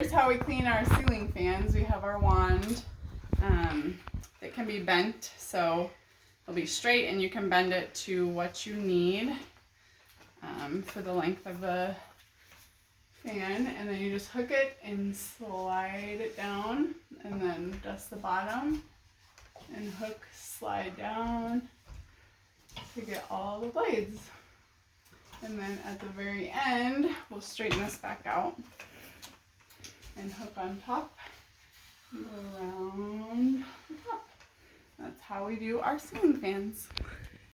here's how we clean our ceiling fans. We have our wand that can be bent, so it'll be straight and you can bend it to what you need for the length of the fan, and then you just hook it and slide it down, and then dust the bottom and hook, slide down to get all the blades. And then at the very end, we'll straighten this back out and hook on top and go around the top. That's how we do our ceiling fans.